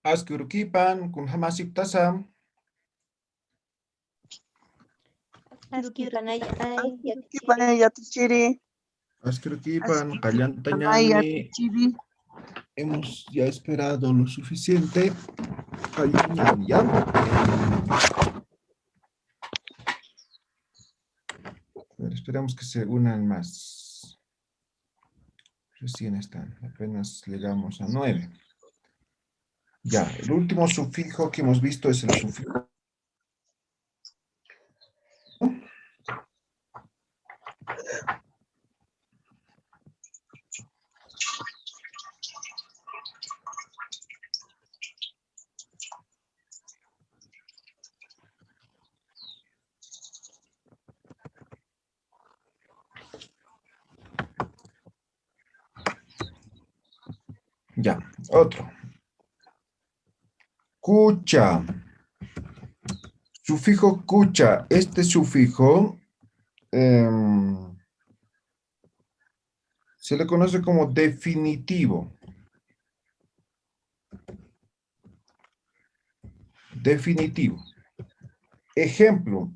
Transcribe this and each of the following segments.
Askurukipan kun hamasip tasam. Askurukipan yatuchiri. Askurukipan Ay, kallantañani. yatuchiri. Hemos ya esperado lo suficiente. Kallanñani, ¿ya? A ver, esperamos que se unan más. Recién están, apenas llegamos a 9. Ya, el último sufijo que hemos visto es el sufijo. Ya, otro. Cucha. Sufijo cucha. Este sufijo se le conoce como definitivo. Definitivo. Ejemplo.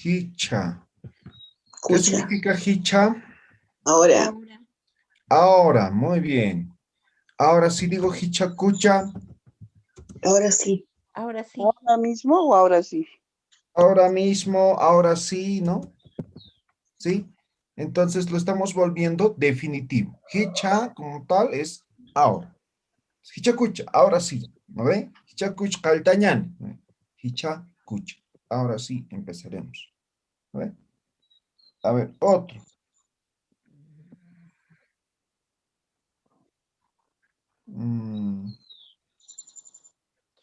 Hicha. ¿Qué Cucha. significa hicha? Ahora. Ahora, muy bien. Ahora si digo hicha cucha. Ahora sí. Ahora sí. ¿Ahora mismo o ahora sí? Ahora mismo, ahora sí, ¿no? ¿Sí? Entonces lo estamos volviendo definitivo. Hicha como tal es ahora. Hicha kucha, ahora sí. ¿No ve? Hicha kucha kaltañan. Hicha kucha. Ahora sí empezaremos. ¿No ve? A ver, otro.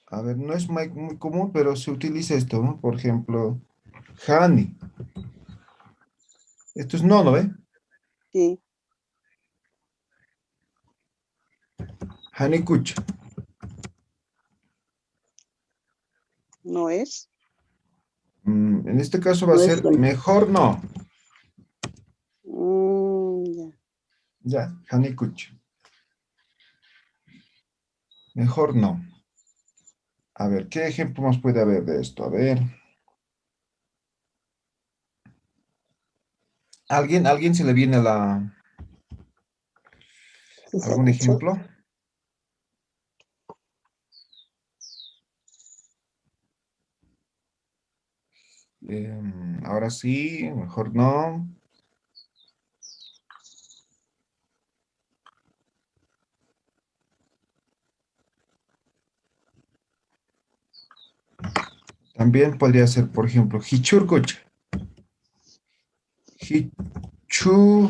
A ver, no es muy común, pero se utiliza esto, ¿no? Por ejemplo, hani. Esto es no, ¿no ve? Sí. Hani kucha. ¿No es? En este caso va a No ser es bueno. mejor no. Ya. Ya, hani kucha. Mejor no. A ver, ¿qué ejemplo más puede haber de esto? A ver. ¿Alguien se le viene algún ejemplo? Ahora sí, mejor no. También podría ser, por ejemplo, hichurkucha. Hichu,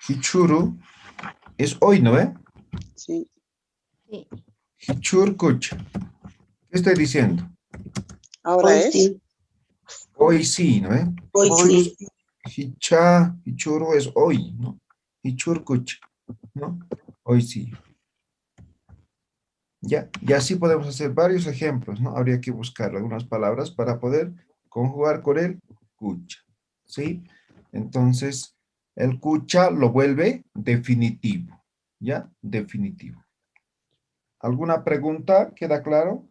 hichuru es hoy, ¿no ve? Sí. Sí. Hichurkucha. ¿Qué estoy diciendo? Ahora Hoy es. sí. Hoy sí, ¿no ve? Hoy sí. Hicha, hichuru es hoy, ¿no? Hichurkucha, ¿no? Hoy sí. Ya, y así podemos hacer varios ejemplos, ¿no? Habría que buscar algunas palabras para poder conjugar con el cucha, ¿sí? Entonces, el cucha lo vuelve definitivo, ¿ya? Definitivo. ¿Alguna pregunta? ¿Queda claro?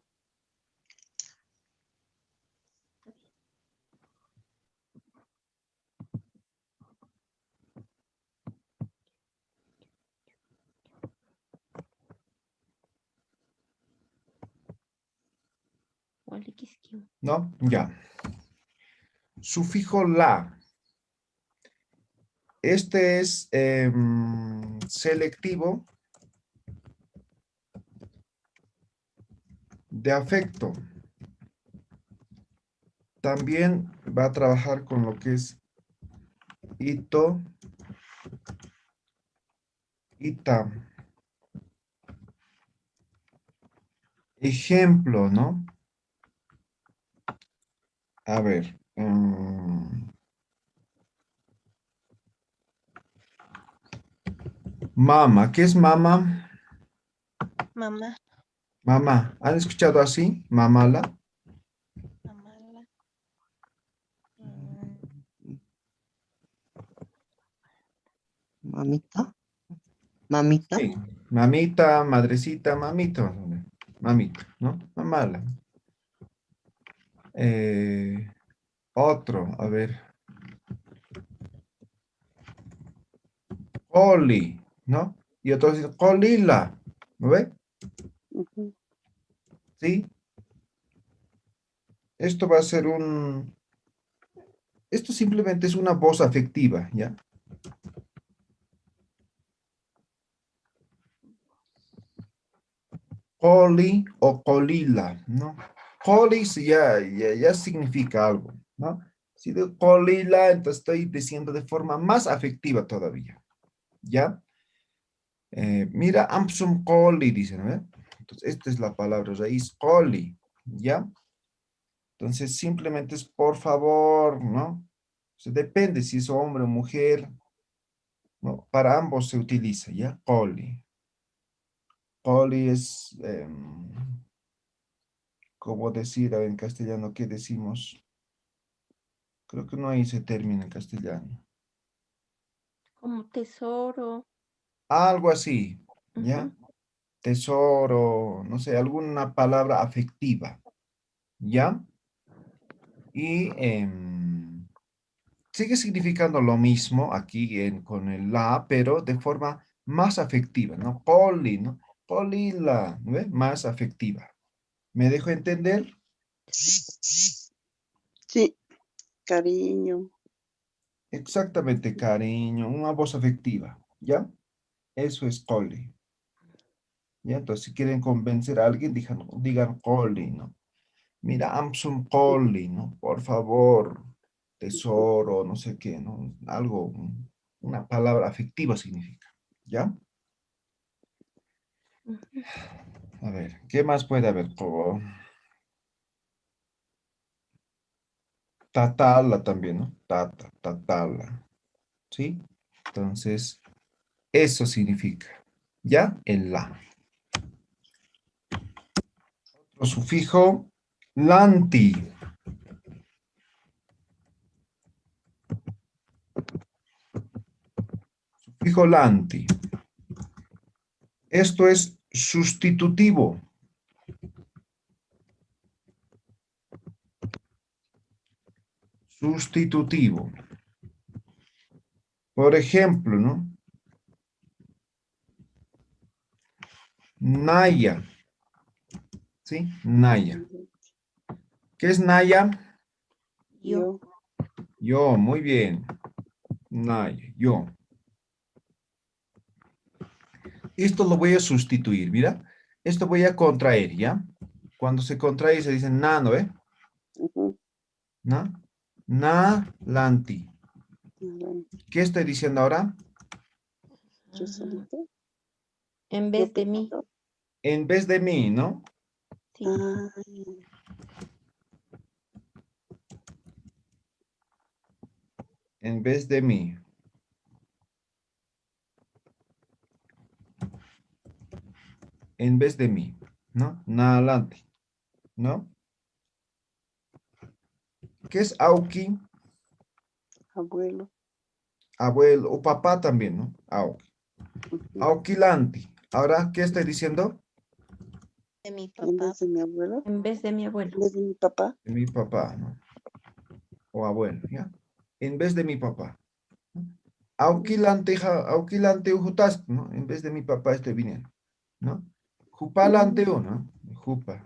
¿No? Ya. Sufijo la. Este es selectivo de afecto. También va a trabajar con lo que es ito, ita. Ejemplo, ¿no? A ver. Mama. ¿Qué es mama? Mamá. Mamá. ¿Han escuchado así? Mamala. Mamá. Mamita. Mamita. Sí. Mamita, madrecita, mamito. Mamito, ¿no? Mamala. Otro, a ver. Coli, ¿no? Y otro dice colila. ¿No ve? Ujú. ¿Sí? Esto va a ser un... Esto simplemente es una voz afectiva, ¿ya? Coli o colila, ¿no? Coli ya significa algo, ¿no? Si digo colila, entonces estoy diciendo de forma más afectiva todavía, ¿ya? Mira, Amsum coli, dicen, ¿eh? Entonces, esta es la palabra raíz, coli, ¿ya? Entonces, simplemente es por favor, ¿no? O sea, depende si es hombre o mujer, ¿no? Para ambos se utiliza, ¿ya? Coli. Coli es, ¿cómo decir en castellano? ¿Qué decimos? Creo que no hay ese término en castellano. Como tesoro. Algo así, ¿ya? Ujú. Tesoro, no sé, alguna palabra afectiva, ¿ya? Y sigue significando lo mismo aquí con el la, pero de forma más afectiva, ¿no? Coli, ¿no? Colila, ¿no ve? Más afectiva. ¿Me dejo entender? Sí, cariño. Exactamente, cariño, una voz afectiva, ¿ya? Eso es coli, ¿ya? Entonces, si quieren convencer a alguien, digan coli, ¿no? Mira, Amsum coli, ¿no? Por favor, Ujú. tesoro, no sé qué, ¿no? Algo, una palabra afectiva significa, ¿ya? Ujú. A ver, ¿qué más puede haber? Tatala también, ¿no? Tatala, ¿sí? Entonces, eso significa, ¿ya? El la. Otro sufijo, lanti. Sufijo lanti. Esto es sustitutivo. Sustitutivo. Por ejemplo, ¿no? Naya, ¿sí? Naya. ¿Qué es Naya? Yo. Yo. Yo, muy bien. Naya, yo. Esto lo voy a sustituir, mira. Esto voy a contraer, ¿ya? Cuando se contrae se dice na, ¿no? Ujú. Na. Na, lanti. Bueno, ¿Qué estoy diciendo ahora? yo Ah, solito. en Yo vez de mí. primero. En vez de mí, ¿no? Sí. Ah, En vez de mí. En vez de mí, ¿no? Na, lanti, ¿no? ¿Qué es auki? abuelo. Abuelo o papá también, ¿no? Auki. Ujú. Auquilanti. Ahora, ¿qué estoy diciendo? De mi En papá. vez de mi abuelo. En vez de mi abuelo. En vez de mi papá. De mi papá, ¿no? O abuelo, ¿ya? En vez de mi papá. ¿No? Auquilante, auquilante ujutas, ¿no? En vez de mi papá estoy viniendo, ¿no? Jupalante Mm, uno, Jupa.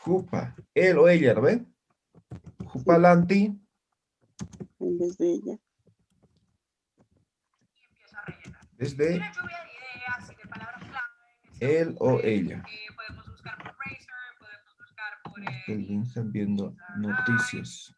Jupa. Él o ella, ¿no ve? sí, Jupalanti, en vez de ella. desde él o ella. Están viendo noticias.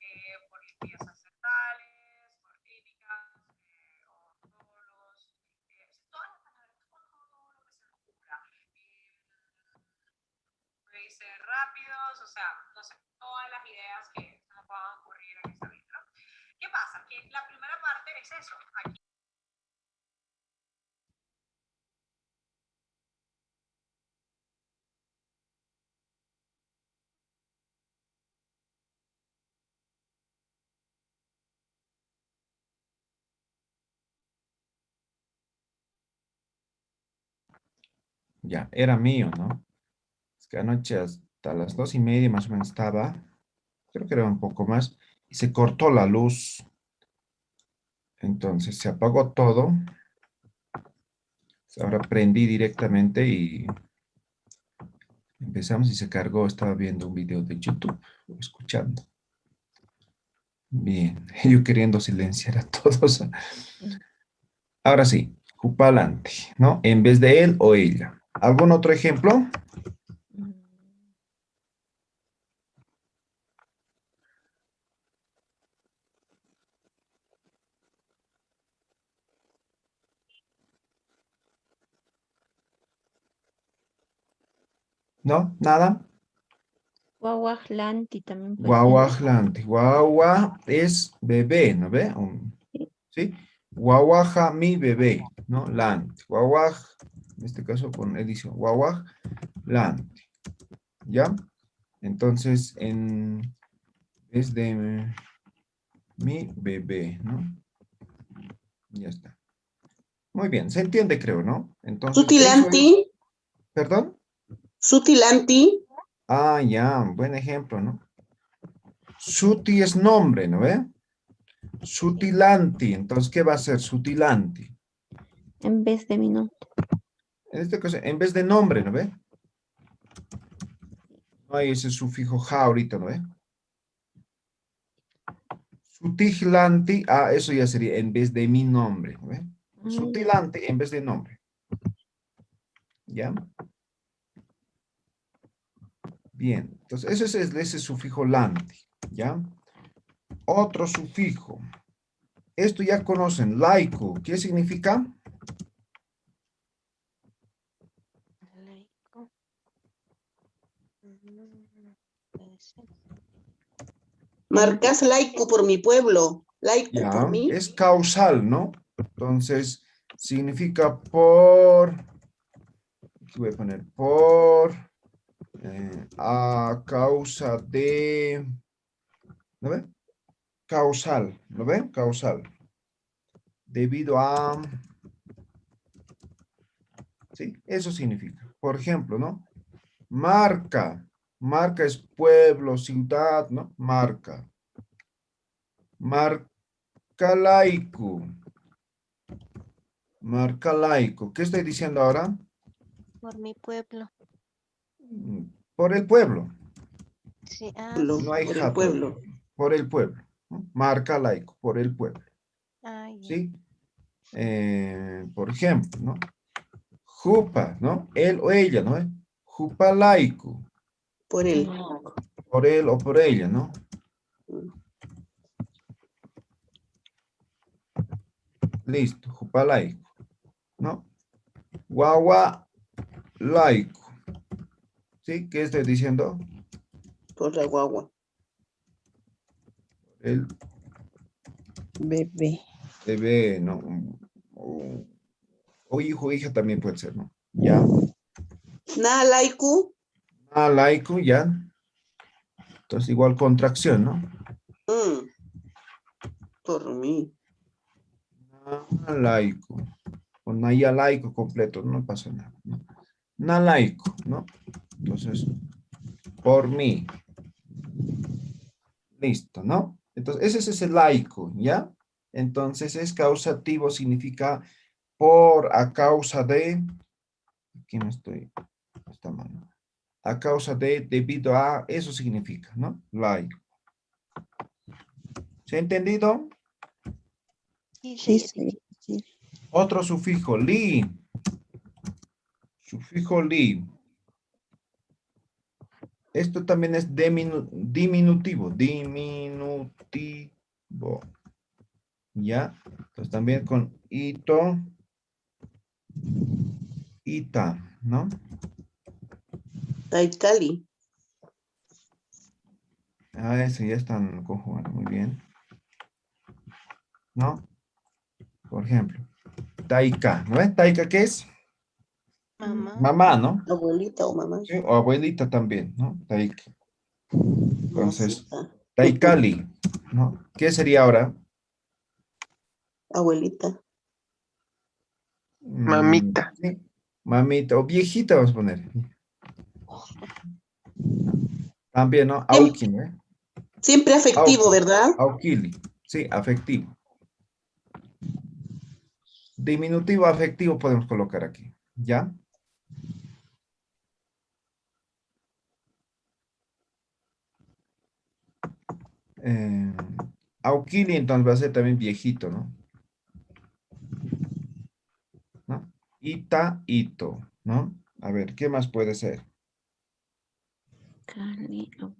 Ya, era mío, ¿no? Es que anoche hasta las 2:30 más o menos estaba, creo que era un poco más, y se cortó la luz. Entonces se apagó todo. Ahora prendí directamente y empezamos y se cargó. Estaba viendo un video de YouTube, escuchando. Bien, yo queriendo silenciar a todos. Ahora sí, Jupalante, ¿no? En vez de él o ella. ¿Algún otro ejemplo? Mm, ¿No? ¿Nada? Guaguajlanti también puede ser. Guaguajlante. Guagua es bebé, ¿no ve? Sí. ¿Sí? Guaguaja, mi bebé, ¿no? Lante. Guaguaj, en este caso con edición. Guaguajlante. ¿Ya? Entonces, vez de mi bebé, ¿no? Ya está. Muy bien, se entiende, creo, ¿no? Entonces, eso Sutilanti, es, ¿perdón? sutilanti, Ah, ya, buen ejemplo, ¿no? Suti es nombre, ¿no ve? Sutilanti, entonces, ¿qué va a ser? Sutilanti. En vez de mi nombre. En este caso, en vez de nombre, ¿no ve? No hay ese sufijo ja ahorita, ¿no ve? Sutilanti, ah, eso ya sería en vez de mi nombre, ¿no ve? Ah, Sutilanti en vez de nombre. ¿Ya? Bien, entonces ese es ese sufijo lanti, ¿ya? Otro sufijo. Esto ya conocen, laico. ¿Qué significa? laico. Puede ser. marcas laico por mi pueblo, laico por Ya, mí, es causal, ¿no? Entonces, significa por, aquí voy a poner por, a causa de, ¿no ve? Causal, ¿no ve? Causal. Debido a, sí, eso significa. Por ejemplo, ¿no? Marca. Marca es pueblo, ciudad, ¿no? Marca. Marca laico. Marca laico. ¿Qué estoy diciendo ahora? Por mi pueblo. Por el pueblo. Sí, No hay por el ja todavía. pueblo. Por el pueblo, ¿no? Marca laico, por el pueblo. ya. ¿Sí? Por ejemplo, ¿no? Jupa, ¿no? Él o ella, ¿no? Jupa laico. Por él. Por él o por ella, ¿no? Listo, jupa laico, ¿no? Guagua laico. ¿Sí? ¿Qué estoy diciendo? Por la guagua. El Bebé. bebé, ¿no? O hijo o hija también puede ser, ¿no? Ya. Na laico, Ah, laico, ya. Entonces igual contracción, ¿no? por mí. Ah, laico. O naya laico completo, no pasa nada, ¿no? Na laico, ¿no? Entonces, por mí. Listo, ¿no? Entonces, ese es ese laico, ¿ya? Entonces, es causativo, significa por, a causa de, aquí no estoy, está mal, ¿no? A causa de, debido a, eso significa, ¿no? Laico. ¿Se ha entendido? Sí, Sí, señor. sí, sí. Otro sufijo, li. Sufijo li. Esto también es diminutivo, diminutivo. ¿Ya? Entonces también con ito, ita, ¿no? Taikali. Ah, ese ya están conjugados, muy bien. ¿No? Por ejemplo, taika, ¿no es? Taika, ¿qué es? Mamá. Mamá, ¿no? Abuelita o mamá. Sí, o abuelita también, ¿no? Taika. Entonces, Mosita. taikali, ¿no? ¿Qué sería ahora? Abuelita. Mamita. Sí, Mamita, o viejita vamos a poner. También, ¿no? Siem- Auki, ¿no? Siempre afectivo, Auki, ¿verdad? auquili. Sí, afectivo. Diminutivo afectivo podemos colocar aquí. ¿Ya? Eh, auquili entonces va a ser también viejito, ¿no? ¿No? Ita, ito, ¿no? A ver, ¿qué más puede ser? Cali, ok.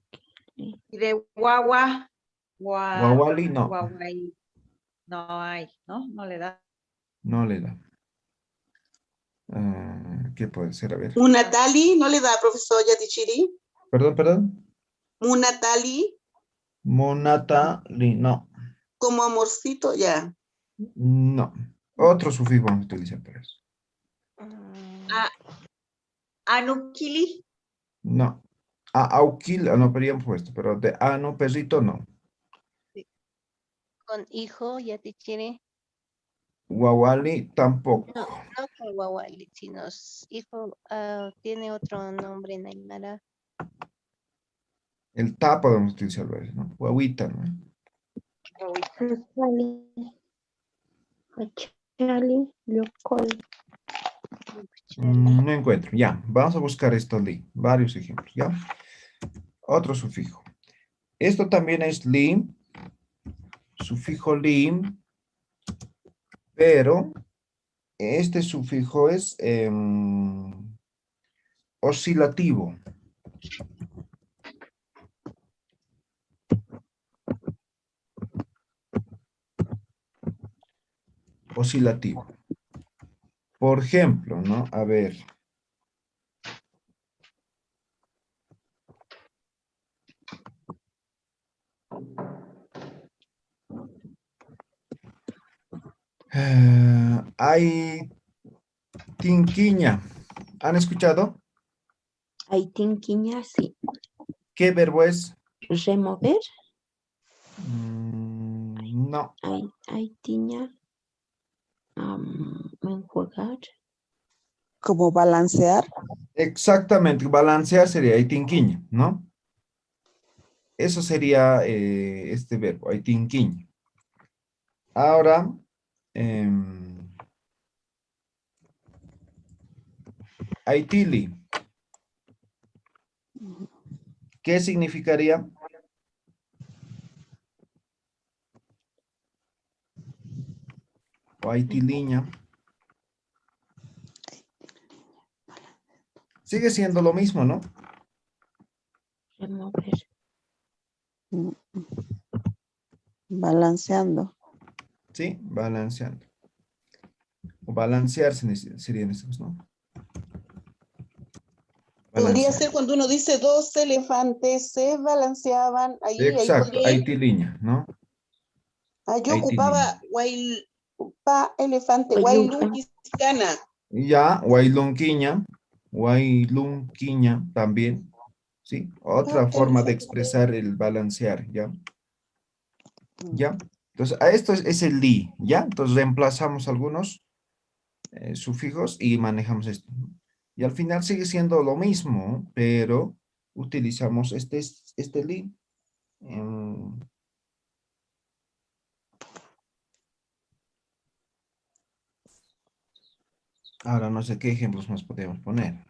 Y de guagua, Guawali, no, guaguay, no hay, ¿no? No le da. no le da. ¿Qué puede ser? A ver. Munatali, ¿no le da, profesor Yatichiri? Perdón, perdón. Munatali, Monata, no, como amorcito, ya. no. Otro sufijo vamos a utilizar para eso. Ah, Anukili, No. Auquil, no habrían puesto, pero de no, perrito, no. Con hijo, ya te quiere. Guawali, tampoco. No, no con Wawali, sino hijo, tiene otro nombre en Aymara. El ta podemos utilizarlo, ¿no? Guaguita, ¿no? Cali, Achali, Yocol. No encuentro. Ya, vamos a buscar esto li. Varios ejemplos, ¿ya? Otro sufijo. Esto también es li, sufijo li, pero este sufijo es oscilativo. Oscilativo. Por ejemplo, ¿no? A ver. Hay tinquiña. ¿Han escuchado? Aitinquiña, sí. ¿Qué verbo es? Remover. No. Aitiña. Enjuagar. Como balancear. Exactamente. Balancear sería aitinquiña, ¿no? Eso sería este verbo, aitinquiña. Ahora, aitili. ¿Qué significaría? O aitiliña. Sigue siendo lo mismo, ¿no? Remover. Balanceando. Sí, balanceando. O balancear serían estos, ¿no? Podría Balancear. ser cuando uno dice dos elefantes se balanceaban. Ahí Exacto, podría ir. aitiliña, ¿no? Yo Aitiliña. ocupaba pa elefante, Oyuca. Wailukiscana. Ya, Wailunquiña también, ¿sí? Otra forma de expresar el balancear, ¿ya? ¿Ya? Entonces, a esto es el li, ¿ya? Entonces reemplazamos algunos sufijos y manejamos esto, ¿no? Y al final sigue siendo lo mismo, pero utilizamos este li. Ahora no sé qué ejemplos más podemos poner.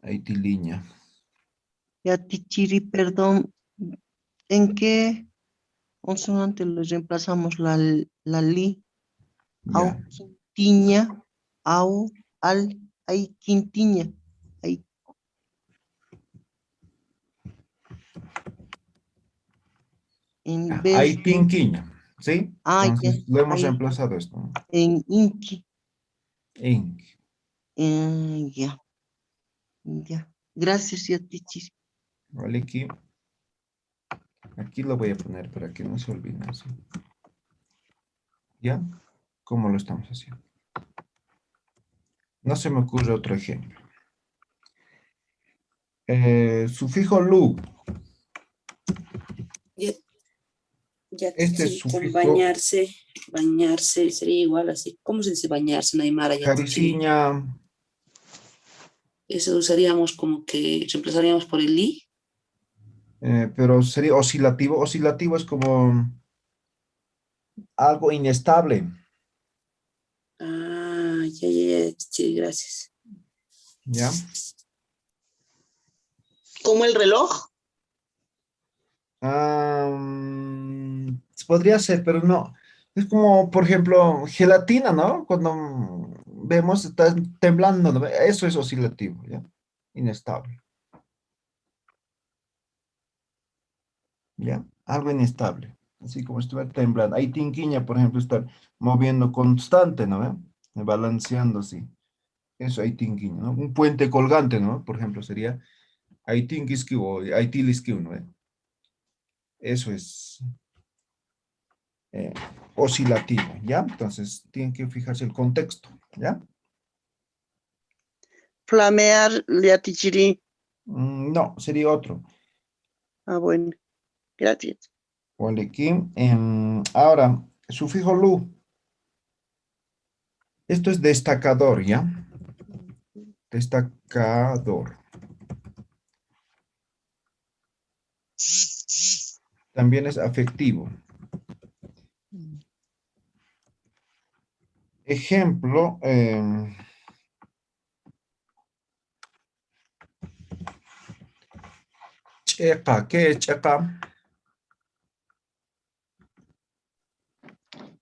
Aitiliña. Ya, Tichiri, perdón, ¿en qué consonante le reemplazamos la li? Au, Ya. quintiña, au, al, ay, quintiña. Ay, en vez de, Aitinquiña, ¿sí? ya, Entonces lo hemos ay, reemplazado esto, ¿no? en inqui, Inc. ya, ya. Gracias, ya, Tichiri. Vale, aquí lo voy a poner para que no se olvide, ¿sí? ¿Ya? ¿Cómo lo estamos haciendo? No se me ocurre otro ejemplo. Sufijo lu. Ya Este sí, sufijo acompañarse, Bañarse sería igual así. ¿Cómo se dice bañarse en Aymara? Cariciña. Eso usaríamos como que reemplazaríamos por el li. Pero sería oscilativo. Oscilativo es como algo inestable. Ah, ya, sí, gracias. ¿Ya? ¿Como el reloj? Podría ser, pero no. Es como, por ejemplo, gelatina, ¿no? Cuando vemos está temblando, ¿no? Eso es oscilativo, ¿ya? Inestable. ¿Ya? Algo inestable. Así como estuviera temblando. Ahí tinquiña, por ejemplo, estar moviendo constante, ¿no? Balanceando así. Eso ahí tinquiña, ¿no? Un puente colgante, ¿no? Por ejemplo, sería ahí tinquisqui o ahí tilisqui, ¿no? Eso es oscilativo, ¿ya? Entonces, tienen que fijarse el contexto, ¿ya? Flamear, liatichiri. No, sería otro. Ah, bueno. Gracias. Ponle aquí. Ahora, sufijo lu. Esto es destacador, ¿ya? Destacador. También es afectivo. Ejemplo, checa. ¿Qué es checa?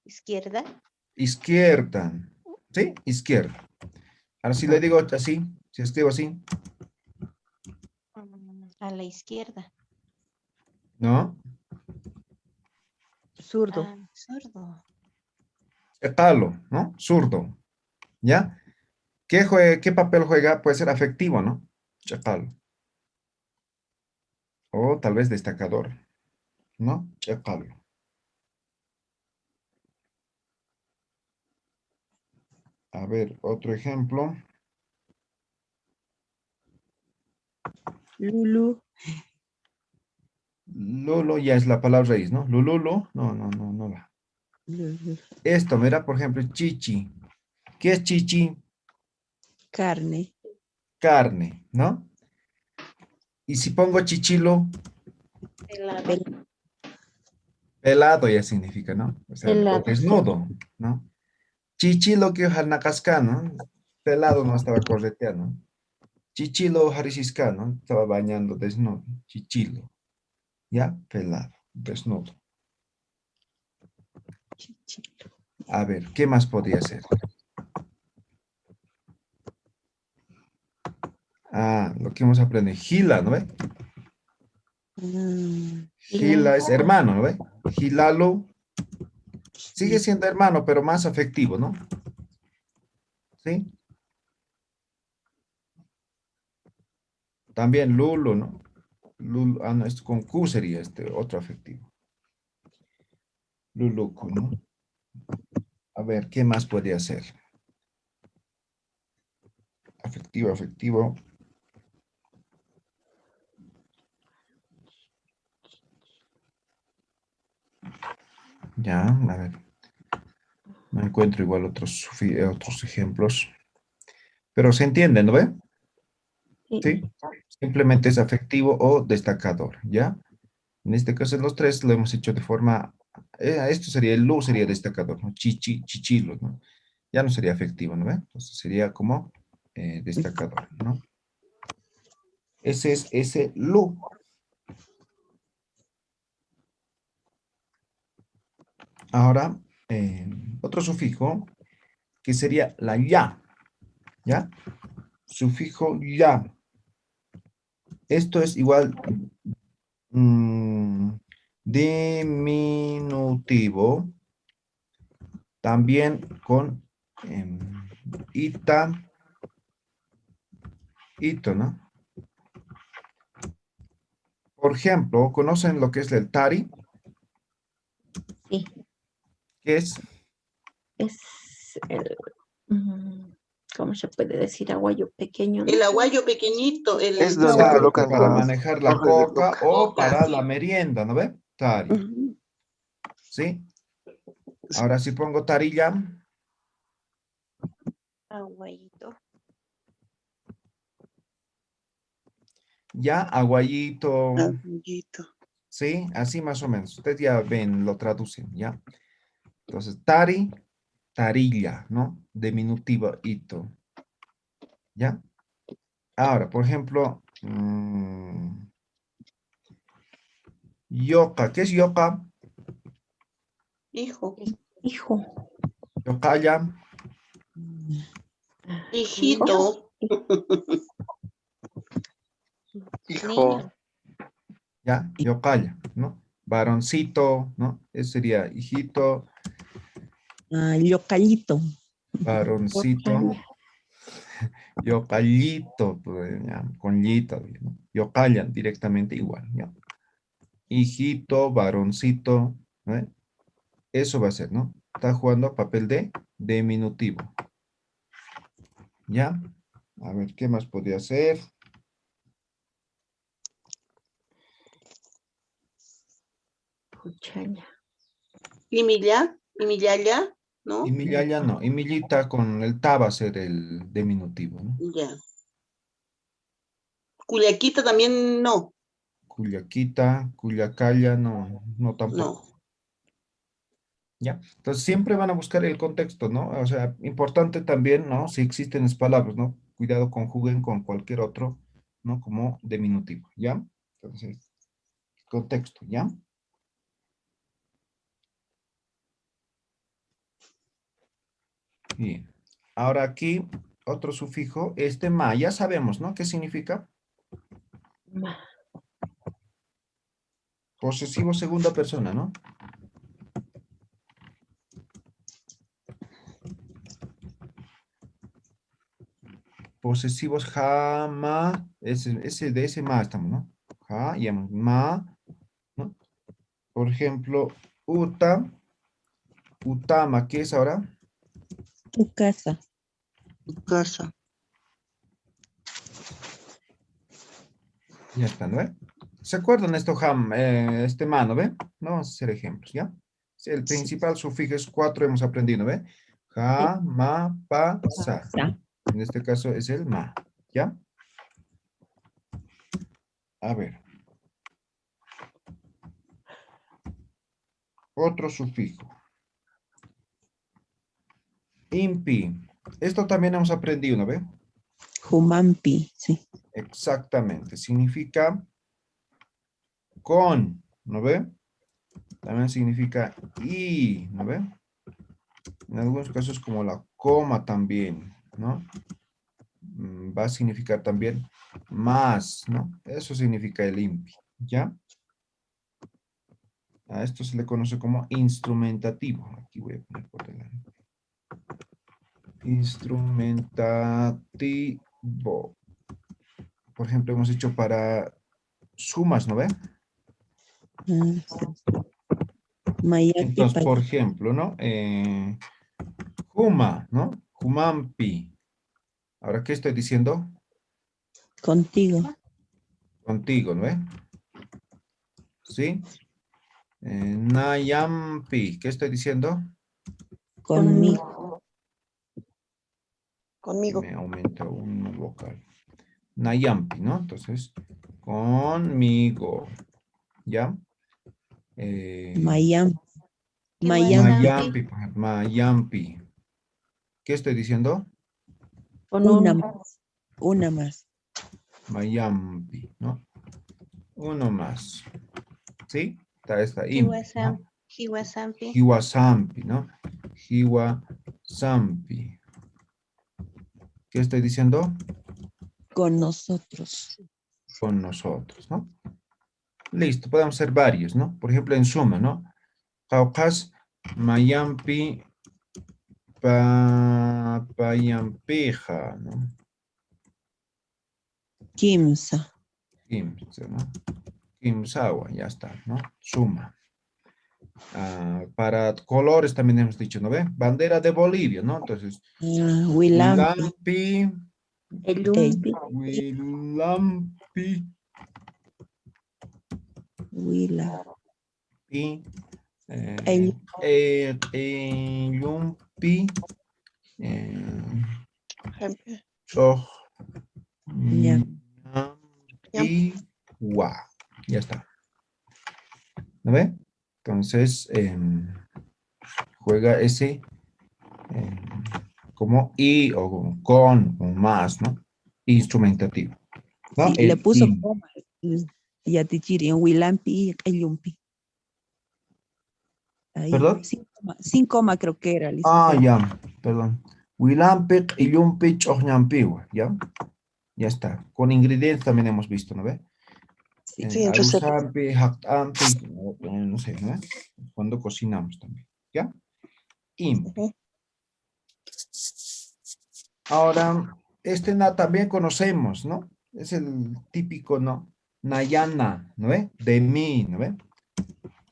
Izquierda. Izquierda. ¿Sí? Izquierda. Ahora si le digo así, si escribo así, A la izquierda. ¿no? Zurdo. Ah, zurdo. Checalo, ¿no? Zurdo. ¿Ya? ¿Qué papel juega? Puede ser afectivo, ¿no? Checalo. O tal vez destacador, ¿no? Checalo. A ver, otro ejemplo. Lulu. Lolo ya es la palabra raíz, ¿no? Lululo, no va. Lulu. Esto, mira, por ejemplo, chichi. ¿Qué es chichi? Carne. Carne, ¿no? Y si pongo chichilo, Pelado. pelado ya significa, ¿no? O sea, o Pelado, sí. desnudo, ¿no? Chichilo que hanacasca, ¿no? Pelado no estaba correteando. Chichilo harisisca, ¿no? Estaba bañando desnudo. Chichilo. ¿Ya? Pelado, desnudo. A ver, ¿qué más podría ser? Ah, lo que hemos aprendido. Gila, ¿no ve? Gila es hermano, ¿no ve? Gilalo sigue siendo hermano, pero más afectivo, ¿no? ¿Sí? También Lulo, ¿no? Lulo, no, esto con Q sería este otro afectivo. Luluku, ¿no? A ver, ¿qué más podría ser? Afectivo, afectivo. Ya, a ver. No encuentro igual otros ejemplos. Pero se entiende, ¿no ve? Sí. Simplemente es afectivo o destacador, ¿ya? En este caso, los tres lo hemos hecho de forma... esto sería, el lu sería destacador, ¿no? Chichilo, ¿no? Ya no sería afectivo, ¿no ve? Entonces sería como destacador, ¿no? Ese es ese lu. Ahora, otro sufijo que sería la ya, ¿ya? Sufijo ya. Esto es igual diminutivo, también con ita, ito, ¿no? Por ejemplo, ¿conocen lo que es el tari? Sí. ¿Qué es? Es el, ¿cómo se puede decir? Aguayo pequeño, ¿no? El aguayo pequeñito. Es donde Exacto, colocan para las manejar la hojas de coca coca. o Coca, para sí. la merienda, ¿no ve? Tari, Ujú. ¿sí? Ahora si pongo tarilla, Aguayito. ya, aguayito, Aguayito. ¿sí? Así más o menos. Ustedes ya ven, lo traducen, ¿ya? Entonces, tari, tarilla, ¿no? Diminutivo, ito. ¿Ya? Ahora, por ejemplo, yoka. ¿Qué es yoka? Hijo. Hijo. Yokaya. Hijito. Niño. ¿Ya? Yokaya, ¿no? Varoncito, ¿no? Ese sería hijito, Yocallito. varoncito. Yocaya. Yocallito, pues, ya, con yito, ¿no? Yocaya, directamente igual, ¿ya? Hijito, varoncito, ¿eh? Eso va a ser, ¿no? Está jugando papel de diminutivo. ¿Ya? A ver, ¿qué más podría ser? Cuchalla. Imilla. Imillaya. ¿No? Y millaya no. Y millita con el ta va a ser el diminutivo, ¿no? Ya. Culiaquita también no. Cuyaquita, cuyacaya, no, no tampoco. No. ¿Ya? Entonces siempre van a buscar el contexto, ¿no? O sea, importante también, ¿no? Si existen las palabras, ¿no? Cuidado, conjuguen con cualquier otro, ¿no? Como diminutivo, ¿ya? Entonces, contexto, ¿ya? Bien. Ahora aquí, otro sufijo, este ma, ya sabemos, ¿no? ¿Qué significa? Ma. Posesivo segunda persona, ¿no? Posesivos ja, ma, ese de ese ma estamos, ¿no? Ja, y ma, ¿no? Por ejemplo, uta, utama, ¿qué es ahora? Tu casa. Tu casa. Ya está, ¿no ve? ¿Se acuerdan esto, este mano, ve? No, vamos a hacer ejemplos, ¿ya? El principal sufijo es 4, hemos aprendido, ¿ve? Ja, ma, pa, sa. Sa. En este caso es el ma, ¿ya? A ver. Otro sufijo. Impi. Esto también hemos aprendido, ¿no ve? Jumampi. Sí. Exactamente. Significa con, ¿no ve? También significa y, ¿no ve? En algunos casos como la coma también, ¿no? Va a significar también más, ¿no? Eso significa el impi, ¿ya? A esto se le conoce como instrumentativo. Aquí voy a poner por delante. Instrumentativo. Por ejemplo, hemos hecho para sumas, ¿no ve? Sí. Mayaki. Entonces, por ejemplo, ¿no? Juma, ¿no? Jumampi. Ahora, ¿qué estoy diciendo? Contigo. Contigo, ¿no ve? ¿Sí? Nayampi. ¿Qué estoy diciendo? Conmigo. Conmigo. Me aumenta un vocal. Nayampi, ¿no? Entonces, conmigo. ¿Ya? Mayam. Mayampi, por ejemplo, Mayampi. ¿Qué estoy diciendo? Con Una un más. Una más. Mayampi, ¿no? Uno más. ¿Sí? Está impi, ¿no? Hiwasampi. Hiwasampi, ¿no? Hiwasampi. ¿Qué estoy diciendo? Con nosotros. Con nosotros, ¿no? Listo, podemos hacer varios, ¿no? Por ejemplo, en suma, ¿no? Jaujas Mayampi Payampeja, ¿no? Kimsa. Kimsa, ¿no? Kimsawa, ya está, ¿no? Suma. Para colores también hemos dicho, ¿no ve? Bandera de Bolivia, ¿no? Entonces, Wilampi. Lampi, el lumpi. Wilampi, Wila. y Yumpi. Ejemplo. Choh. Ya. Y wa. Ya está. ¿No ve? Entonces, juega ese como y o como con o más, ¿no? Instrumentativo. ¿No? Sí, le El puso y. coma. Y a Tichiri, en Wilampi y el Yumpi. Ahí, ¿Perdón? sin coma creo que era, Ah, licenciado. ya, perdón. Wilampik y Yumpik Chojñampiwa, ¿ya? Ya está. Con ingredientes también hemos visto, ¿no ve? Sí. Sí, en receta. Arusampi, jactampi, no sé, ¿no ve? Cuando cocinamos también, ¿ya? Impi. Ujú. Ahora, también conocemos, ¿no? Es el típico, ¿no? Nayana, ¿no ve? De mí, ¿no ve?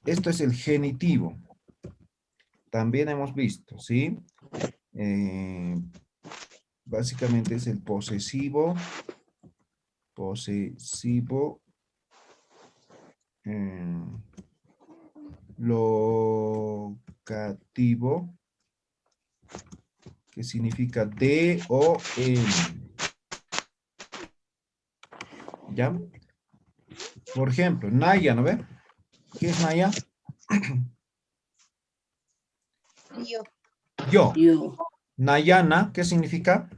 Esto es el genitivo. También hemos visto, ¿sí? Básicamente es el posesivo, locativo, que significa de o en. ¿Ya? Por ejemplo, Naya, ¿no ve? ¿Qué es Naya? Yo. Yo. Yo, Nayana, ¿qué significa?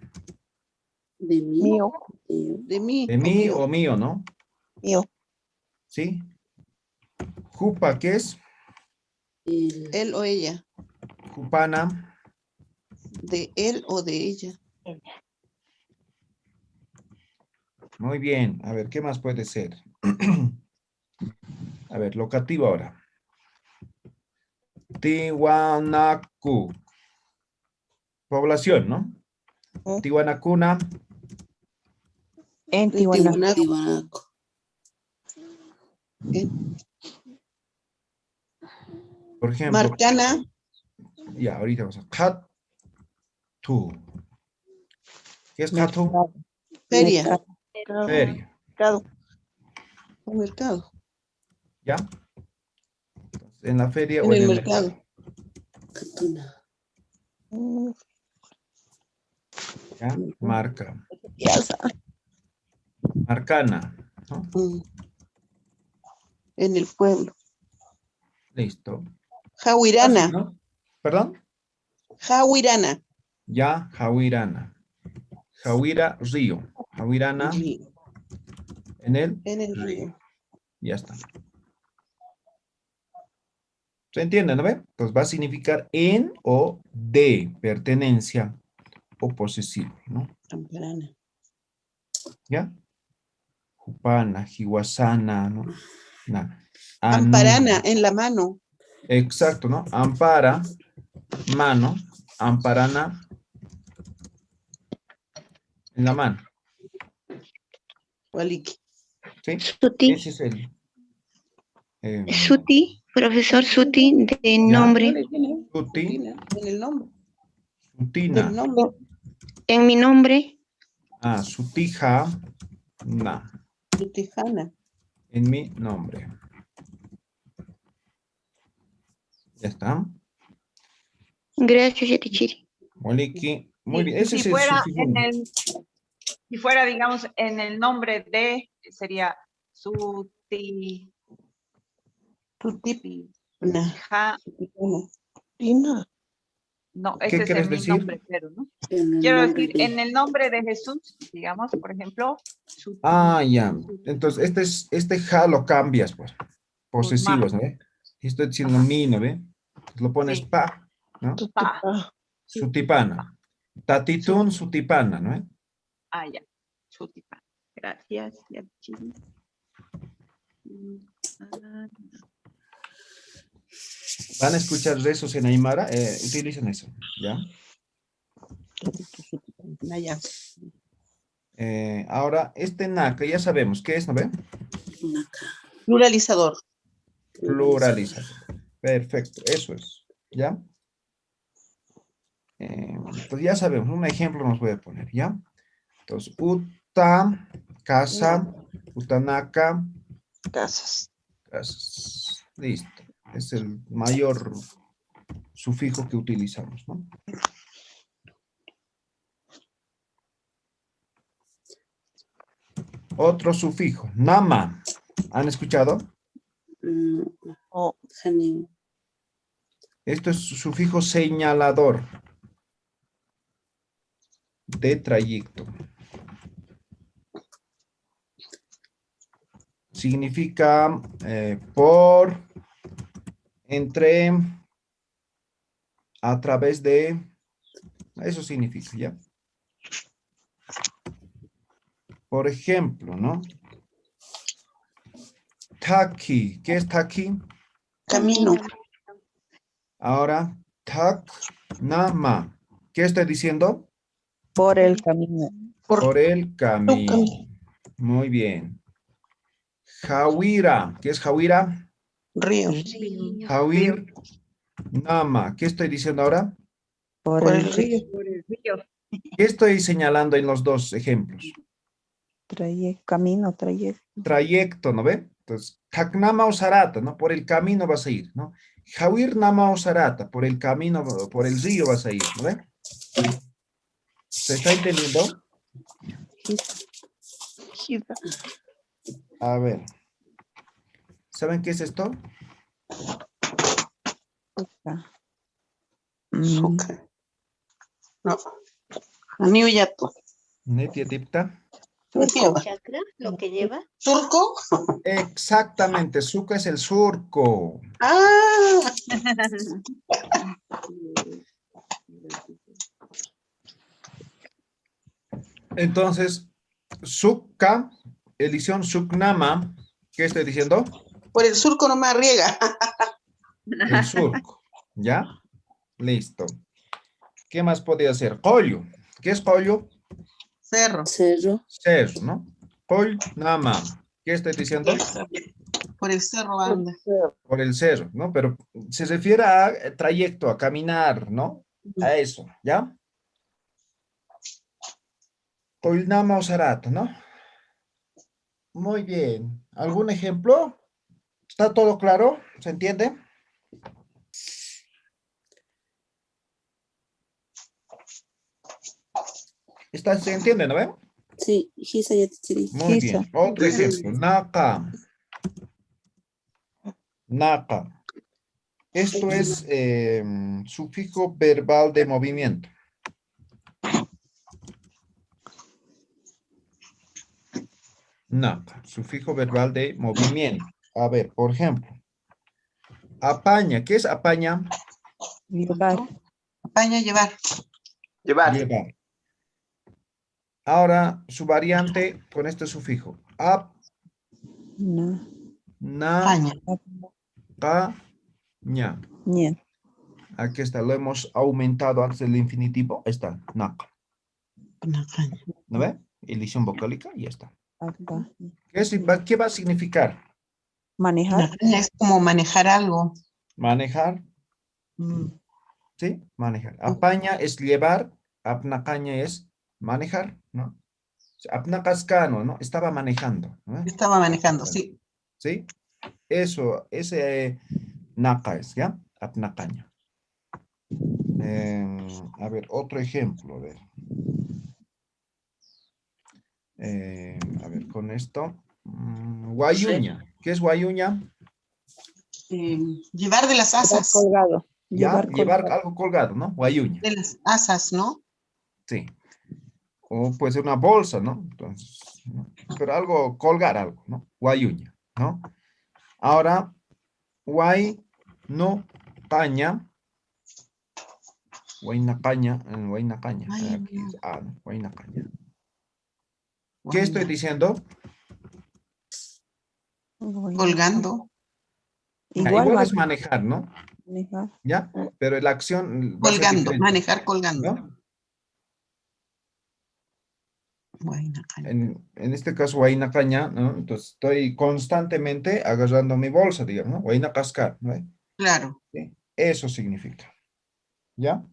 de mí, Mío. yo, De mí. De o mí mío. o mío, ¿no? Mío. ¿Sí? Jupa, ¿qué es? él, Él o ella. Jupana. De él o de ella. Muy bien. A ver, ¿qué más puede ser? A ver, locativo ahora. Tiwanaku. Población, ¿no? Ujú. Tiwanacuna. En De Tijuana. Tiwanaku. Tiwanaku, Por ejemplo, Marcana. ya, ahorita vamos a Katu. ¿Qué es Katu? Mercado. Feria. Mercado. Feria. Mercado. Un mercado. ¿Ya? En la feria En o en el el mercado. mercado. Katuna, Mm, ¿Ya? Marca. ya sabes. Marcana. ¿No? En el pueblo. Listo. Fácil, Jawirana. ¿no? ¿Perdón? Jawirana. Ya, Jawirana. Jawira, río. Jawirana, Río. en el En el río. río. Ya está. ¿Se entiende, no ve? Entonces va a significar en o de pertenencia o posesivo, ¿no? Amparana. ¿Ya? Jupana, Jiwasana, ¿no? Amparana. En la mano. Exacto, ¿no? Ampara, mano, amparana, en la mano. Waliki. ¿Sí? Suti, Ese es el... Suti, profesor Suti, de ¿ya? nombre. Suti, Sutina. En el nombre. Sutina. Del nombre. En mi nombre, Sutija, na, Sutijana. en mi nombre. Ya está. gracias, Yatichiri. Moliki, muy bien. Y Ese si es el fuera sufijo. si fuera, digamos, en el nombre de, sería Suti, Sutipna. ja, Sutijana. Tina. no, ¿Qué ese es quieres en mi decir? nombre, pero, ¿no? en el Quiero nombre decir, de, en el nombre de Jesús, digamos, por ejemplo, Suti, Ya. Entonces, este ja lo cambias, pues. Posesivos, ¿no ve? Estoy diciendo Ajá. mi, ¿no ve? Entonces lo pones Sí. pa, ¿no? Sutipa. Sutipana. Tatitun, sutipana, ¿no ve? Ah, ya. Sutipa. Gracias, Yatichiri. Van a escuchar rezos en Aymara, utilicen eso, ¿ya? Naya. Ahora, naka, ya sabemos, ¿qué es, no ve? Naka, Pluralizador. Pluralizador. Perfecto, eso es, ¿ya? Entonces ya sabemos, un ejemplo nos voy a poner, ¿ya? Entonces, uta, casa, utanaka, Casas. casas. Listo. Es el mayor sufijo que utilizamos, ¿no? Otro sufijo, nama. ¿Han escuchado? Genial. Esto es sufijo señalador de trayecto. Significa por, entre, a través de, eso significa, ¿ya? Por ejemplo, ¿no? Taki, ¿qué es taki? Camino. Ahora, tak, nama. ¿Qué estoy diciendo? Por el camino. Por el camino. Muy bien. Jawira, ¿qué es Jawira? Río. Jawir, nama. ¿Qué estoy diciendo ahora? Por Por el el río. ¿Qué estoy señalando en los dos ejemplos? trayecto, camino, trayecto. Trayecto, ¿no ve? Entonces, Taknama o Sarata, ¿no? Por el camino vas a ir, ¿no? Jawir Nama o Sarata, por el camino, por el río vas a ir, ¿no ve? ¿Se está entendiendo? A ver. ¿Saben qué es esto? Azúcar. No. Anillo yato. Netia tipta. Chakra, lo que lleva. ¿Surco? Exactamente, suco es el surco. Ah. Entonces, sukka, edición suknama, ¿qué estoy diciendo? Por el surco no me arriesga. El surco, ¿ya? Listo. ¿Qué más podría hacer? Collo. ¿Qué es collo? Cerro. Cerro. Cerro, ¿no? Col, nama. ¿Qué estoy diciendo? Por el cerro anda. Por el cerro, ¿no? Pero se refiere a trayecto, a caminar, ¿no? A eso, ¿ya? Col, nama o sarato, ¿no? Muy bien. ¿Algún ejemplo? ¿Está todo claro? ¿Se entiende? ¿Se entiende, no ven? Sí, Gisa ya te Muy bien. Otro ejemplo. Naka. Naka. Esto es sufijo verbal de movimiento. Naka. Sufijo verbal de movimiento. A ver, por ejemplo. Apaña. ¿Qué es apaña? Llevar. Apaña llevar. Llevar. Ahora, su variante con este sufijo. Ap, Na. na, Apaña. ka, ña. Ña. Aquí está, lo hemos aumentado antes del infinitivo. Ahí está, naka. Apaña. ¿No ve? Edición vocálica y ya está. Acá. ¿Qué va a significar? Manejar. Apaña es como manejar algo. Manejar. ¿Sí? Manejar. Apaña es llevar. Apnacaña es manejar, ¿no? Apnacascano, ¿no? Estaba manejando, ¿no? Estaba manejando, sí. ¿Sí? Eso, ese naka es, ¿ya? Apnacaña. A ver, otro ejemplo, a ver. A ver, con esto. Guayuña. ¿Qué es guayuña? Llevar de las Llevar asas. colgado. Ya, llevar colgado. algo colgado, ¿no? Guayuña. De las asas, ¿no? Sí. O puede ser una bolsa, ¿no? Entonces, ¿no? Pero algo, colgar algo, ¿no? Guayuña, ¿no? Ahora, guay, no, caña. Guayna caña, guayna caña. Aquí es ¿no? Guayna caña. ¿Qué estoy diciendo? Colgando. Igual es manejar, ¿no? Manejar. ¿Ya? Pero la acción va a ser Colgando, diferente, manejar colgando. ¿no? Bueno, En este caso, guayna caña, ¿no? Entonces, estoy constantemente agarrando mi bolsa, digamos, ¿no? Guayna cascar, ¿no? claro. ¿Sí? Eso significa. ¿Ya?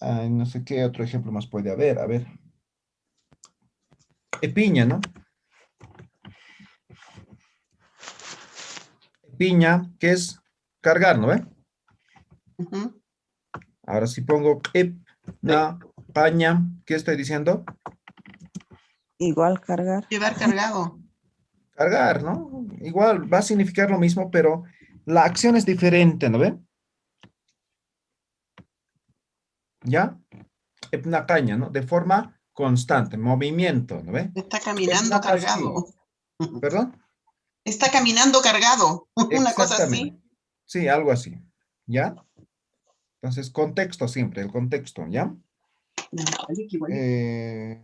No sé qué otro ejemplo más puede haber. A ver. Piña, ¿no? piña, que es cargar, ¿no ve? Ujú. Ahora si pongo na caña, ¿qué estoy diciendo? Igual cargar. Llevar cargado. Cargar, ¿no? Igual va a significar lo mismo, pero la acción es diferente, ¿no ven? ¿Ya? Una caña, ¿no? De forma constante, movimiento, ¿no ven? Está caminando cargado. ¿Perdón? Está caminando cargado. Una cosa así. Exactamente. Sí, algo así. ¿Ya? Entonces, contexto siempre, el contexto, ¿ya? Eh,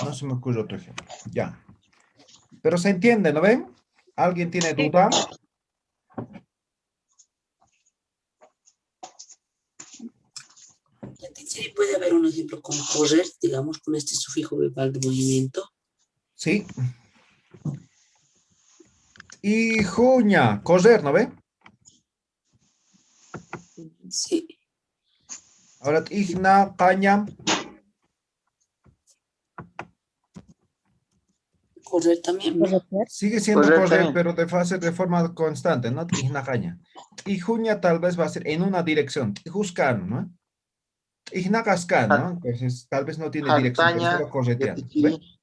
no se me ocurre otro ejemplo. Ya. Pero se entiende, ¿no ven? ¿Alguien tiene duda? Ya te diré, puede haber un ejemplo con correr, digamos, con este sufijo verbal de movimiento. Sí. Y juña, correr, ¿no ve? Sí. Ahora, igna, caña, Correr también, ¿no? sigue siendo Correr correr, también. pero va a ser de forma constante, ¿no? Igna, caña. Y juña tal vez va a ser en una dirección. Juzcan, ¿no? Igna, cascan, ¿no? Entonces, tal vez no tiene dirección, pero Jaltaña, solo correteando, ¿ve? yatichiri,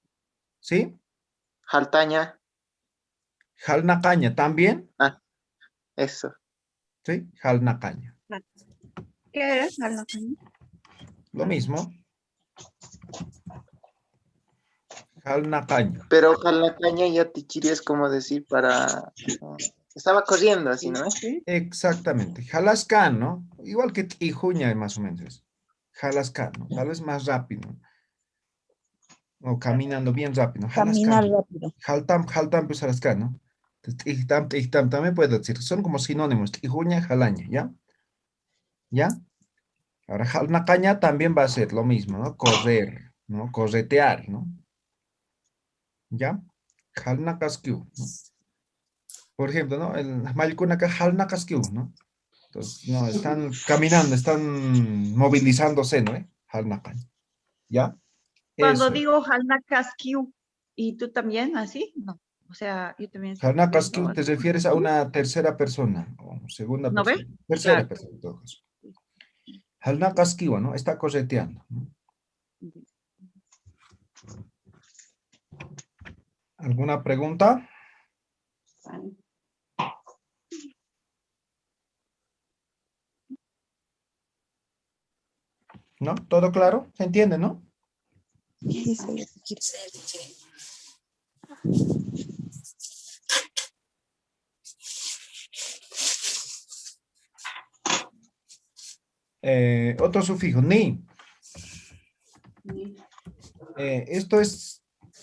¿Sí? jaltaña. Jalna, caña, ¿también? Ah, eso. ¿Sí? Jalna, caña. ¿Qué era? Alnacaña. Lo mismo. Jalna, caña. Pero jaltaña y yatichiri es como decir para... estaba corriendo así, ¿no? Exactamente. Jalascan, ¿no? Igual que Tijuña, más o menos. Jalascan, ¿no? Tal vez más rápido. O caminando bien rápido. Caminar Jalascan. rápido. Jaltam, pues Jalascan, ¿no? Entonces, Tihtam también puedo decir. Son como sinónimos. Tijuña, jalaña, ¿ya? ¿Ya? Ahora, jalnacaña también va a ser lo mismo, ¿no? Correr, ¿no? Corretear, ¿no? ¿Ya? Jalnacasquiu, ¿no? Por ejemplo, ¿no? El Maykunaka jalnacasquiu, ¿no? Entonces, no, están caminando, están movilizándose, ¿no? Jalnacaña. ¿Ya? Cuando Eso. digo Halnakaskiu, ¿y tú también así? No. O sea, yo también estoy Jalnacasquiu escribiendo. te refieres a una tercera persona o segunda ¿No ve? persona. Tercera Claro. persona, en todo caso. Jalnacasquiu, ¿no? Está correteando, ¿no? ¿Alguna pregunta? ¿No? ¿Todo claro? ¿Se entiende, no? Sí, sí. Otro sufijo, ni. Esto es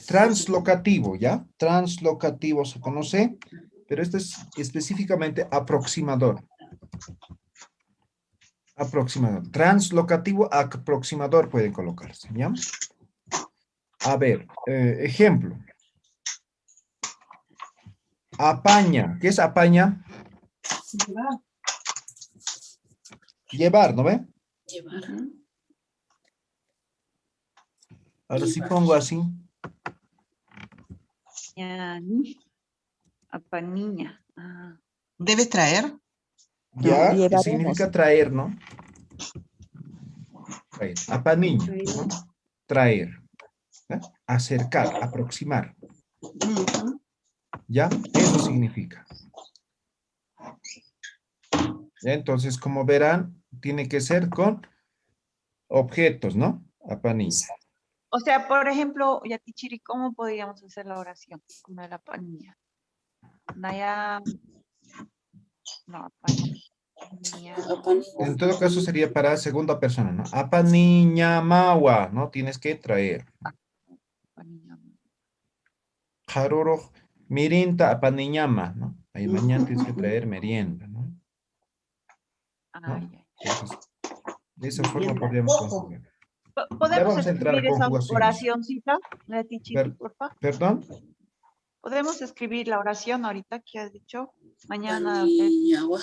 translocativo, ¿ya? Translocativo se conoce, pero esto es específicamente aproximador. Aproximador. Translocativo, aproximador pueden colocarse, ¿ya? A ver, ejemplo. Apaña. ¿Qué es apaña? Llevar, ¿no ve? Llevar. Ahora sí pongo así. Apaniña. Ah. ¿Debes traer? Ya, llevaremos. significa traer, ¿no? Traer. Apaniña, ¿no? Traer. ¿eh? Acercar, aproximar. ¿Ya? Eso significa. ¿Ya? Entonces, como verán, tiene que ser con objetos, ¿no? Apaniña. O sea, por ejemplo, Yatichiri, ¿cómo podríamos hacer la oración? Como de la panilla. Naya. No, panilla. En todo caso sería para segunda persona, ¿no? Apaniña mawa, ¿no? Tienes que traer. Jaroro mirinta apaniñama, ¿no? Ahí mañana tienes que traer merienda, ¿no? ¿No? Entonces, de esa forma podríamos conjugar. Ya ¿Podemos vamos a entrar a escribir esa conjugaciones. oracióncita, Yatichiri, por favor? ¿Perdón? ¿Podemos escribir la oración ahorita que has dicho? Mañana. Paniñagua.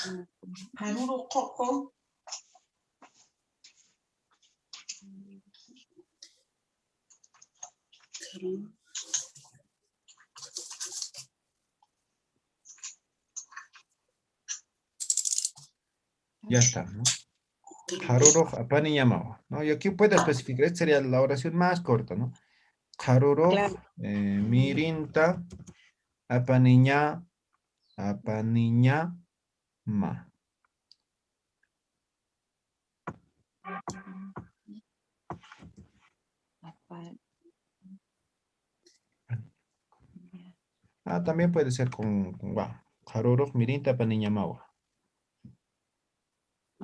Ya está, ¿no? Haruroj apani ñamawa, ¿no? Y aquí puede especificar, esta sería la oración más corta, ¿no? Haruroj mirinta apaniña ma. También puede ser con wa. Haruroj mirinta apaniña mawa.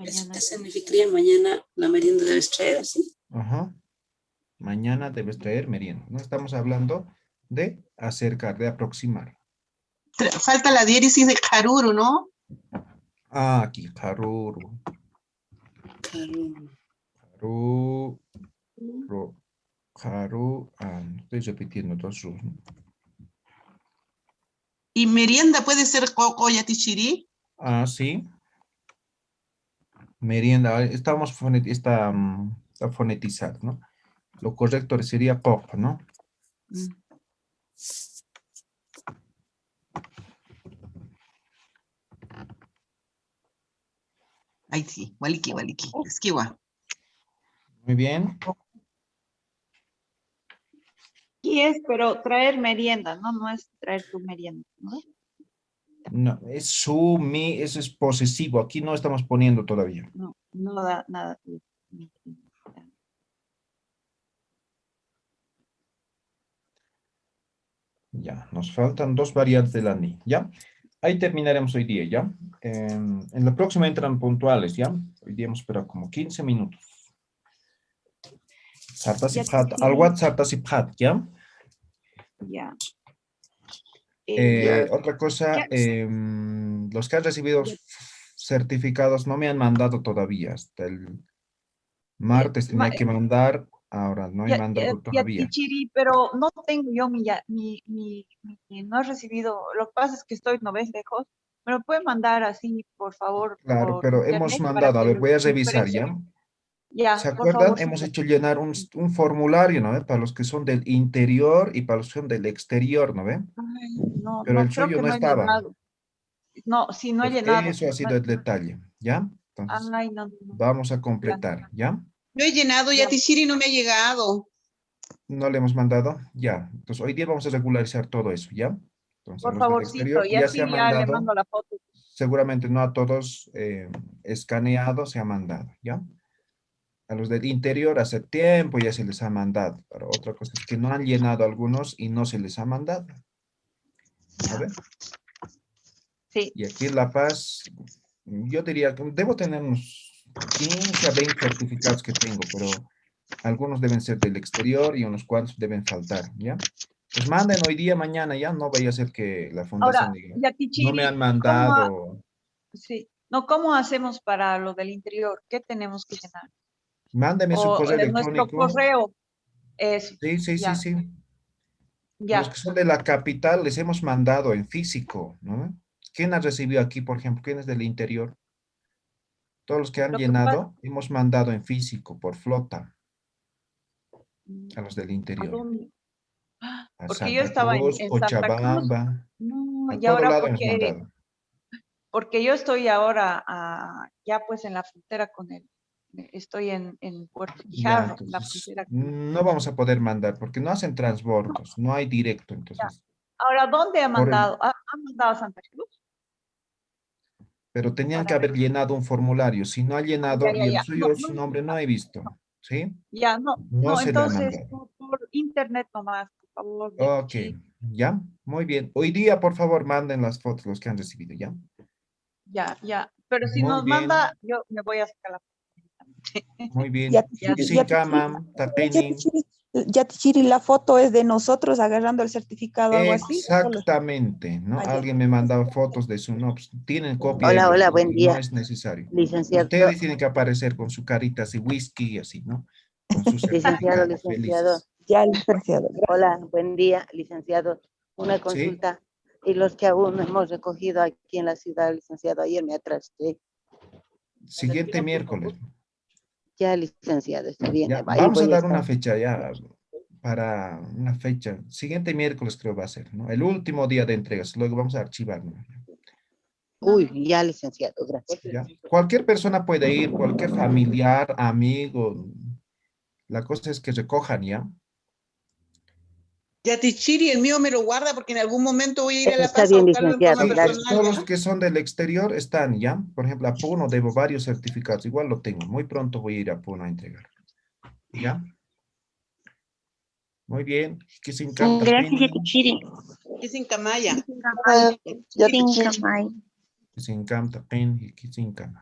Eso significaría mañana la merienda debes traer, ¿sí? Ajá. Mañana debes traer merienda. No estamos hablando de acercar, de aproximar. Falta la diéresis de Haruru, ¿no? Aquí, Haruru. Haru. No estoy repitiendo dos sus, ¿no? ¿Y merienda puede ser coco yatichiri? Sí. Merienda. Está fonetizado, ¿no? Lo correcto sería pop, ¿no? Ahí sí, waliki. Esquiva. Muy bien. Y es, pero traer merienda, ¿no? No es traer tu merienda, ¿no? No, es su, mi, eso es posesivo. Aquí no estamos poniendo todavía. No da nada. Ya, nos faltan dos variantes de la ni, ¿ya? Ahí terminaremos hoy día, ¿ya? En la próxima entran puntuales, ¿ya? Hoy día hemos esperado como 15 minutos. Al WhatsApp, ¿ya? Ya. Otra cosa, los que han recibido certificados no me han mandado todavía. Hasta el martes tenía que mandar, ahora no he mandado todavía. Tichiri, pero no tengo yo no he recibido, lo que pasa es que estoy, no ves, lejos, me lo puede mandar así, por favor, Claro, por pero internet, hemos para mandado, a que ver, lo voy a revisar, imprese. ¿ya? Ya, ¿Se por acuerdan? favor. Hemos hecho llenar un formulario, ¿no? Para los que son del interior y para los que son del exterior, ¿no ven? No, Pero el creo suyo que no no he estaba. llenado. No, sí, no he Pues llenado. eso ha sido el detalle, ¿ya? Entonces, No. vamos a completar, ¿ya? Yo he llenado yatichiri y no me ha llegado. No le hemos mandado, ya. Entonces, hoy día vamos a regularizar todo eso, ¿ya? Entonces, a Por los del favorcito, exterior y ya se así ha ya le mandado. mando la foto. Seguramente no a todos escaneado se ha mandado, ¿ya? A los del interior hace tiempo ya se les ha mandado. Pero otra cosa es que no han llenado algunos y no se les ha mandado. A ver. Sí. Y aquí en La Paz, yo diría que debo tener unos 15 a 20 certificados que tengo, pero algunos deben ser del exterior y unos cuantos deben faltar, ¿ya? Pues manden hoy día, mañana, ya no vaya a ser que la fundación Ahora, diga, Yatichiri, no me han mandado. Sí. No, ¿cómo hacemos para lo del interior? ¿Qué tenemos que llenar? Mándeme su correo Nuestro electrónico. correo es. Sí. Ya. Los que son de la capital les hemos mandado en físico, ¿no? ¿Quién ha recibido aquí, por ejemplo? ¿Quién es del interior? Todos los que han llenado, hemos mandado en físico, por flota, a los del ¿A interior. dónde? A Porque yo Santa estaba Cruz, en Santa Cruz. Cochabamba, No, a y todo ahora lado hemos mandado. porque yo estoy ahora ya pues en la frontera estoy en Puerto Ya, Quijarro, la entonces, frontera. no vamos a poder mandar porque no hacen transbordos, no hay directo, entonces. Ahora, ¿dónde ha Por el- mandado? ¿Ha mandado a Santa Cruz? Pero tenían que Para haber llenado un formulario. Si no ha llenado, y el ya. suyo, su nombre no he visto, ¿sí? Ya, No se le ha entonces mandado. por internet nomás, por favor. Ok, ya, muy bien. Hoy día, por favor, manden las fotos, los que han recibido, ¿ya? Ya. Pero si Muy nos bien. manda, yo me voy a sacar la foto. Muy bien. Ya. Yatichiri, la foto es de nosotros agarrando el certificado, algo así. Exactamente, ¿no? Alguien me mandaba fotos de su, no, pues, tienen copia. Hola, ellos, buen y día. no es necesario. Licenciado. Ustedes tienen que aparecer con su carita así, whisky y así, ¿no? Con su certificado, Licenciado. felices. Ya, licenciado. Hola, buen día, licenciado. Una consulta. Y los que aún no hemos recogido aquí en la ciudad, licenciado, ayer me atrasé. Siguiente miércoles. Ya, licenciado, está bien. Ya, Ahí vamos a voy dar estar. una fecha ya para una fecha. Siguiente miércoles creo va a ser, ¿no? El último día de entregas. Luego vamos a archivar, ¿no? Uy, ya, licenciado, gracias. ¿Ya? Cualquier persona puede ir, cualquier familiar, amigo. La cosa es que recojan, ¿ya? Yatichiri, el mío me lo guarda porque en algún momento voy a ir a La Está Paz a bien, buscarlo en licenciado, forma gracias. personal. Todos ¿ya? los que son del exterior están, ¿ya? Por ejemplo, a Puno debo varios certificados. Igual lo tengo. Muy pronto voy a ir a Puno a entregar. ¿Ya? Muy bien. Que se encanta. Gracias, Yatichiri. Es en Camaya. Yatichiri. Que se encanta. Que se encanta.